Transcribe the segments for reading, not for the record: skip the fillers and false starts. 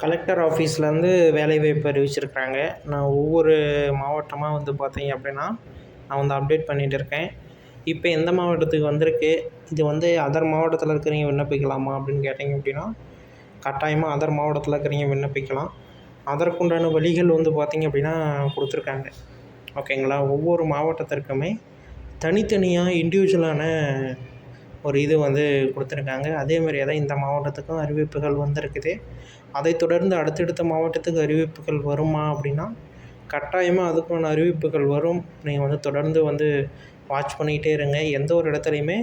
Collector ஆஃபீஸ்லேருந்து வேலைவாய்ப்பு அறிவிச்சிருக்கிறாங்க. நான் ஒவ்வொரு மாவட்டமாக வந்து பார்த்தீங்க அப்படின்னா, நான் வந்து அப்டேட் பண்ணிகிட்டு இருக்கேன். இப்போ எந்த மாவட்டத்துக்கு வந்திருக்கு, இது வந்து அதர் மாவட்டத்தில் இருக்கிறவங்க விண்ணப்பிக்கலாமா அப்படின்னு கேட்டிங்க அப்படின்னா, கட்டாயமாக அதர் மாவட்டத்தில் இருக்கிறவங்க விண்ணப்பிக்கலாம். அதற்குண்டான வழிகள் வந்து பார்த்திங்க அப்படின்னா கொடுத்துருக்காங்க. ஓகேங்களா? ஒவ்வொரு மாவட்டத்திற்குமே தனித்தனியாக இண்டிவிஜுவலான ஒரு இது வந்து கொடுத்துருக்காங்க. அதேமாதிரியே தான் இந்த மாவட்டத்துக்கும் அறிவிப்புகள் வந்திருக்குது. அதைத் தொடர்ந்து அடுத்தடுத்த மாவட்டத்துக்கு அறிவிப்புகள் வருமா அப்படின்னா, கட்டாயமாக அதுக்கான அறிவிப்புகள் வரும். நீங்கள் வந்து தொடர்ந்து வந்து வாட்ச் பண்ணிக்கிட்டே இருங்க. எந்த ஒரு இடத்துலையுமே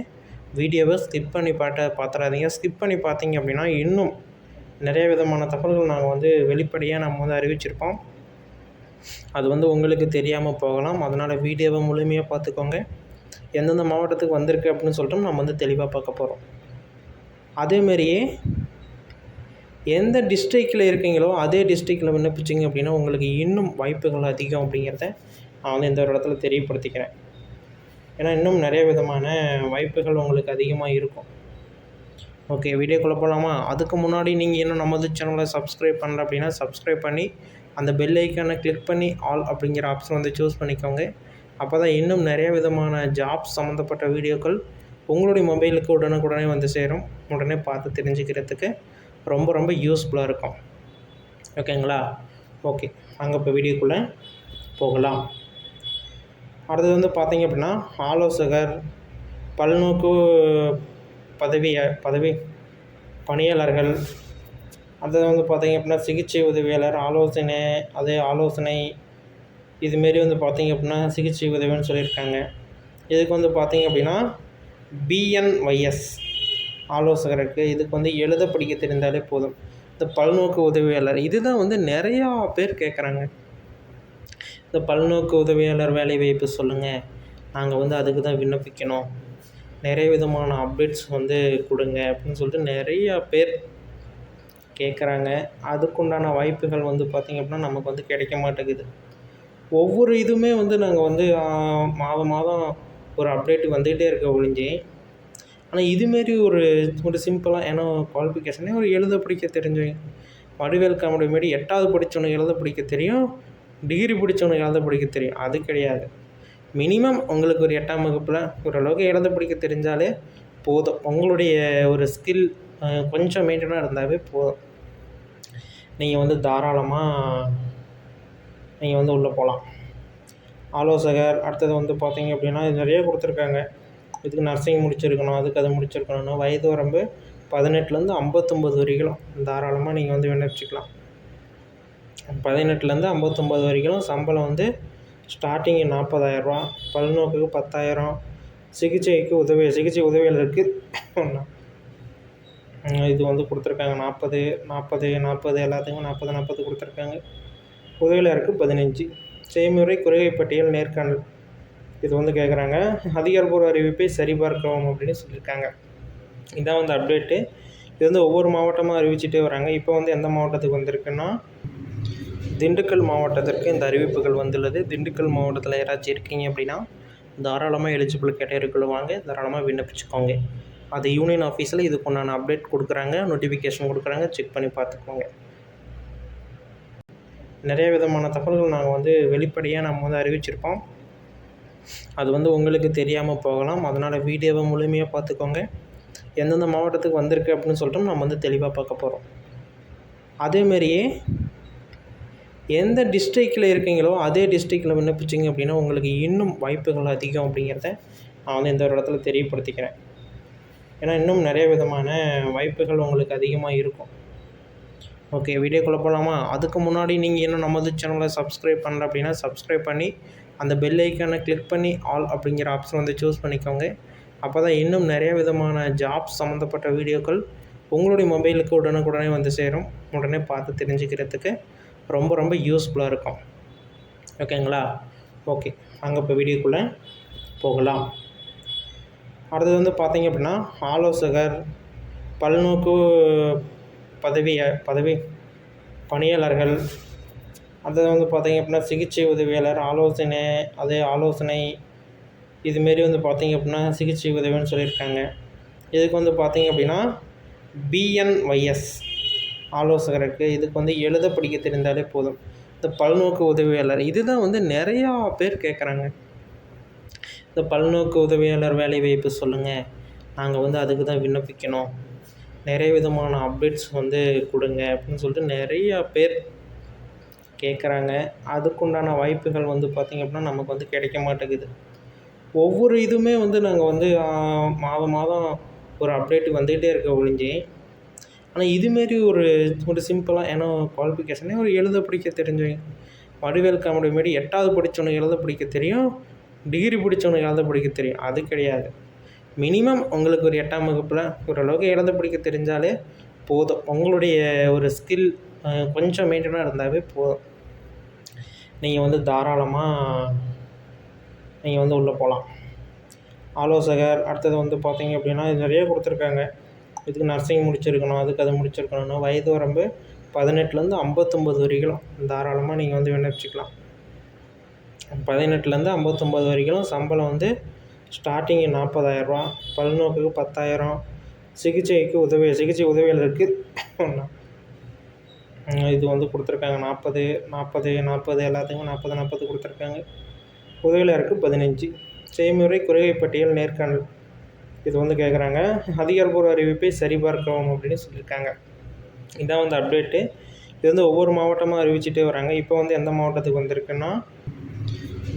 வீடியோவை ஸ்கிப் பண்ணி பார்த்துறாதீங்க. ஸ்கிப் பண்ணி பார்த்தீங்க அப்படின்னா இன்னும் நிறைய விதமான தகவல்கள் நாங்கள் வந்து வெளிப்படையாக நம்ம வந்து அறிவிச்சிருப்போம். அது வந்து உங்களுக்கு தெரியாமல் போகலாம். அதனால் வீடியோவை முழுமையாக பார்த்துக்கோங்க. எந்தெந்த மாவட்டத்துக்கு வந்திருக்கு அப்படின்னு சொல்லிட்டு நம்ம வந்து தெளிவாக பார்க்க போகிறோம். அதேமாரியே எந்த டிஸ்ட்ரிக்டில் இருக்கீங்களோ அதே டிஸ்ட்ரிக்டில் விண்ணப்பிச்சிங்க அப்படின்னா உங்களுக்கு இன்னும் வாய்ப்புகள் அதிகம் அப்படிங்கிறத நான் வந்து இந்த ஒரு இடத்துல தெரியப்படுத்திக்கிறேன். ஏன்னா இன்னும் நிறைய விதமான வாய்ப்புகள் உங்களுக்கு அதிகமாக இருக்கும். ஓகே, வீடியோக்குள்ளே போகலாமா? அதுக்கு முன்னாடி நீங்கள் இன்னும் நமது சேனலை சப்ஸ்கிரைப் பண்ணல அப்படின்னா சப்ஸ்கிரைப் பண்ணி அந்த பெல் ஐக்கானை கிளிக் பண்ணி ஆல் அப்படிங்கிற ஆப்ஷன் வந்து சூஸ் பண்ணிக்கோங்க. அப்போ தான் இன்னும் நிறைய விதமான ஜாப்ஸ் சம்மந்தப்பட்ட வீடியோக்கள் உங்களுடைய மொபைலுக்கு உடனுக்குடனே வந்து சேரும். உடனே பார்த்து தெரிஞ்சுக்கிறதுக்கு ரொம்ப ரொம்ப யூஸ்ஃபுல்லாக இருக்கும். ஓகேங்களா? ஓகே, அங்கே இப்போ வீடியோக்குள்ளே போகலாம். அடுத்தது வந்து பார்த்திங்க அப்படின்னா, ஆலோசகர், பல்நோக்கு பதவி பணியாளர்கள், அடுத்தது வந்து பார்த்திங்க அப்படின்னா சிகிச்சை உதவியாளர், ஆலோசனை இதுமாரி வந்து பார்த்திங்க அப்படின்னா சிகிச்சை உதவின்னு சொல்லியிருக்காங்க. இதுக்கு வந்து பார்த்திங்க அப்படின்னா பிஎன்ஒய்எஸ் ஆலோசகருக்கு இதுக்கு வந்து எழுத படிக்க தெரிந்தாலே போதும். இந்த பல்நோக்கு உதவியாளர் இதுதான் வந்து நிறையா பேர் கேட்குறாங்க. இந்த பல்நோக்கு உதவியாளர் வேலைவாய்ப்பு சொல்லுங்கள், நாங்கள் வந்து அதுக்கு தான் விண்ணப்பிக்கணும், நிறைய விதமான அப்டேட்ஸ் வந்து கொடுங்க அப்படின்னு சொல்லிட்டு நிறையா பேர் கேட்குறாங்க. அதுக்குண்டான வாய்ப்புகள் வந்து பார்த்திங்க அப்படின்னா நமக்கு வந்து கிடைக்க மாட்டேங்குது. ஒவ்வொரு இதுவுமே வந்து நாங்கள் வந்து மாதம் ஒரு அப்டேட் வந்துக்கிட்டே இருக்க ஒழிஞ்சு, ஆனால் இதுமாரி ஒரு சிம்பிளாக ஏன்னா குவாலிஃபிகேஷனே ஒரு எழுத படிக்க தெரிஞ்சவங்க. வடிவேல் காமெடி மாரி 8வது படித்தவனுக்கு எழுத படிக்க தெரியும், டிகிரி படித்தவனுக்கு எழுத படிக்க தெரியும். அது கிடையாது. மினிமம் உங்களுக்கு ஒரு 8ஆம் வகுப்பில் ஓரளவுக்கு எழுத படிக்க தெரிஞ்சாலே போதும். உங்களுடைய ஒரு ஸ்கில் கொஞ்சம் மெயின்டைனாக இருந்தாவே போதும். நீங்கள் வந்து தாராளமாக நீங்கள் வந்து உள்ளே போகலாம். ஆலோசகர் அடுத்தது வந்து பார்த்திங்க அப்படின்னா இது நிறைய கொடுத்துருக்காங்க. இதுக்கு நர்சிங் முடிச்சிருக்கணும், அதுக்கு அது முடிச்சிருக்கணும்னா வயது வரம்பு 18லேருந்து 59 வரைக்கும் தாராளமாக நீங்கள் வந்து விண்ணப்பிச்சிக்கலாம். 18லேருந்து 59 வரைக்கும் சம்பளம் வந்து ஸ்டார்டிங்கு 40,000 ரூபா, பல்நோக்குக்கு 10,000, சிகிச்சை உதவியாளருக்கு இது வந்து கொடுத்துருக்காங்க 40 எல்லாத்துக்கும் 40 கொடுத்துருக்காங்க. உதவியாளருக்கு 15. செய்முறை குறுகை பட்டியல் நேர்காணல் இது வந்து கேட்குறாங்க. அதிகாரப்பூர்வ அறிவிப்பை சரிபார்க்கவும் அப்படின்னு சொல்லியிருக்காங்க. இதான் வந்து அப்டேட்டு. இது வந்து ஒவ்வொரு மாவட்டமாக அறிவிச்சிட்டே வராங்க. இப்போ வந்து எந்த மாவட்டத்துக்கு வந்திருக்குன்னா திண்டுக்கல் மாவட்டத்திற்கு இந்த அறிவிப்புகள் வந்துள்ளது. திண்டுக்கல் மாவட்டத்தில் யாராச்சும் இருக்கீங்க அப்படின்னா தாராளமாக எலிஜிபிள் கேட்டகரிக்குள்ளே வாங்க, தாராளமாக விண்ணப்பிச்சுக்கோங்க. அது யூனியன் ஆஃபீஸில் இதுக்குண்டான அப்டேட் கொடுக்குறாங்க, நோட்டிஃபிகேஷன் கொடுக்குறாங்க, செக் பண்ணி பார்த்துக்கோங்க. நிறைய விதமான தகவல்கள் நாங்கள் வந்து வெளிப்படையாக நம்ம வந்து அறிவிச்சிருப்போம். அது வந்து உங்களுக்கு தெரியாமல் போகலாம். அதனால் வீடியோவை முழுமையாக பார்த்துக்கோங்க. எந்தெந்த மாவட்டத்துக்கு வந்திருக்கு அப்படின்னு சொல்லிட்டு நம்ம வந்து தெளிவாக பார்க்க போகிறோம். அதேமாரியே எந்த டிஸ்ட்ரிக்டில் இருக்கீங்களோ அதே டிஸ்ட்ரிக்டில் விண்ணப்பிச்சிங்க அப்படின்னா உங்களுக்கு இன்னும் வாய்ப்புகள் அதிகம் அப்படிங்கிறத நான் வந்து இந்த ஒரு இடத்துல தெரியப்படுத்திக்கிறேன். ஏன்னா இன்னும் நிறைய விதமான வாய்ப்புகள் உங்களுக்கு அதிகமாக இருக்கும். ஓகே, வீடியோக்குள்ளே போகலாமா? அதுக்கு முன்னாடி நீங்கள் இன்னும் நமது சேனலை சப்ஸ்கிரைப் பண்ணல அப்படின்னா சப்ஸ்கிரைப் பண்ணி அந்த பெல் ஐக்கானை கிளிக் பண்ணி ஆல் அப்படிங்கிற ஆப்ஷன் வந்து சூஸ் பண்ணிக்கோங்க. அப்போ தான் இன்னும் நிறைய விதமான ஜாப்ஸ் சம்மந்தப்பட்ட வீடியோக்கள் உங்களுடைய மொபைலுக்கு உடனுக்குடனே வந்து சேரும். உடனே பார்த்து தெரிஞ்சுக்கிறதுக்கு ரொம்ப ரொம்ப யூஸ்ஃபுல்லாக இருக்கும். ஓகேங்களா? ஓகே, அங்கே இப்போ வீடியோக்குள்ளே போகலாம். அடுத்தது வந்து பார்த்திங்க அப்படின்னா ஆலோசகர், பல்நோக்கு பதவி பணியாளர்கள், அடுத்தது வந்து பார்த்திங்க அப்படின்னா சிகிச்சை உதவியாளர், ஆலோசனை இதுமாரி வந்து பார்த்திங்க அப்படின்னா சிகிச்சை உதவின்னு சொல்லியிருக்காங்க. இதுக்கு வந்து பார்த்திங்க அப்படின்னா பிஎன்ஒய்எஸ் ஆலோசகருக்கு இதுக்கு வந்து எழுத படிக்க தெரிந்தாலே போதும். இந்த பல்நோக்கு உதவியாளர் இதுதான் வந்து நிறையா பேர் கேட்குறாங்க. இந்த பல்நோக்கு உதவியாளர் வேலைவாய்ப்பு சொல்லுங்கள், நாங்கள் வந்து அதுக்கு தான் விண்ணப்பிக்கணும், நிறைய விதமான அப்டேட்ஸ் வந்து கொடுங்க அப்படின்னு சொல்லிட்டு நிறையா பேர் கேட்குறாங்க. அதுக்குண்டான வாய்ப்புகள் வந்து பார்த்திங்க அப்படின்னா நமக்கு வந்து கிடைக்க மாட்டேங்குது. ஒவ்வொரு இதுவுமே வந்து நாங்கள் வந்து மாதம் மாதம் ஒரு அப்டேட் வந்துக்கிட்டே இருக்க ஒழிஞ்சு, ஆனால் இதுமாரி ஒரு சிம்பிளாக ஏன்னா குவாலிஃபிகேஷனே ஒரு எழுத படிக்க தெரிஞ்சவங்க. வடிவேல் காமெடி மாரி 8வது படித்தவனுக்கு எழுத படிக்க தெரியும், டிகிரி படித்தவனுக்கு எழுத படிக்க தெரியும். அது கிடையாது. மினிமம் உங்களுக்கு ஒரு 8ஆம் வகுப்பில் ஓரளவுக்கு எழுத படிக்க தெரிஞ்சாலே போதும். உங்களுடைய ஒரு ஸ்கில் கொஞ்சம் மெயின்டெனாக இருந்தாவே போதும். நீங்கள் வந்து தாராளமாக நீங்கள் வந்து உள்ளே போகலாம். ஆலோசகர் அடுத்தது வந்து பார்த்தீங்க அப்படின்னா இது நிறைய கொடுத்துருக்காங்க. இதுக்கு நர்சிங் முடிச்சிருக்கணும், அதுக்கு அது முடிச்சிருக்கணும்னு வயது வரம்பு 18லேருந்து 59 வரைக்கும் தாராளமாக நீங்கள் வந்து விண்ணப்பிச்சிக்கலாம். 18லேருந்து 59 வரைக்கும் சம்பளம் வந்து ஸ்டார்டிங்கு 40,000 ரூபா, பல்நோக்குக்கு 10,000, சிகிச்சை உதவியாளருக்கு இது வந்து கொடுத்துருக்காங்க 40 எல்லாத்துக்கும் 40 கொடுத்துருக்காங்க. உதவியாளருக்கு 15. செய்முறை குறைவை பட்டியல் நேர்காணல் இது வந்து கேட்குறாங்க. அதிகாரப்பூர்வ அறிவிப்பை சரிபார்க்கவும் அப்படின்னு சொல்லியிருக்காங்க. இதான் வந்து அப்டேட்டு. இது வந்து ஒவ்வொரு மாவட்டமாக அறிவிச்சிட்டே வராங்க. இப்போ வந்து எந்த மாவட்டத்துக்கு வந்திருக்குன்னா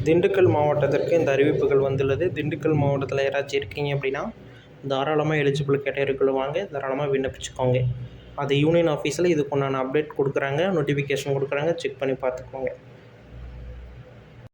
திண்டுக்கல் மாவட்டத்திற்கு இந்த அறிவிப்புகள் வந்துள்ளது. திண்டுக்கல் மாவட்டத்தில் யாராச்சும் இருக்கீங்க அப்படின்னா தாராளமாக எலிஜிபிள் கேட்டகரிக்குள்ளே வாங்க, தாராளமாக விண்ணப்பிச்சுக்கோங்க. அது யூனியன் ஆஃபீஸில் இதுக்குண்டான அப்டேட் கொடுக்குறாங்க, நோட்டிஃபிகேஷன் கொடுக்குறாங்க, செக் பண்ணி பார்த்துக்கோங்க.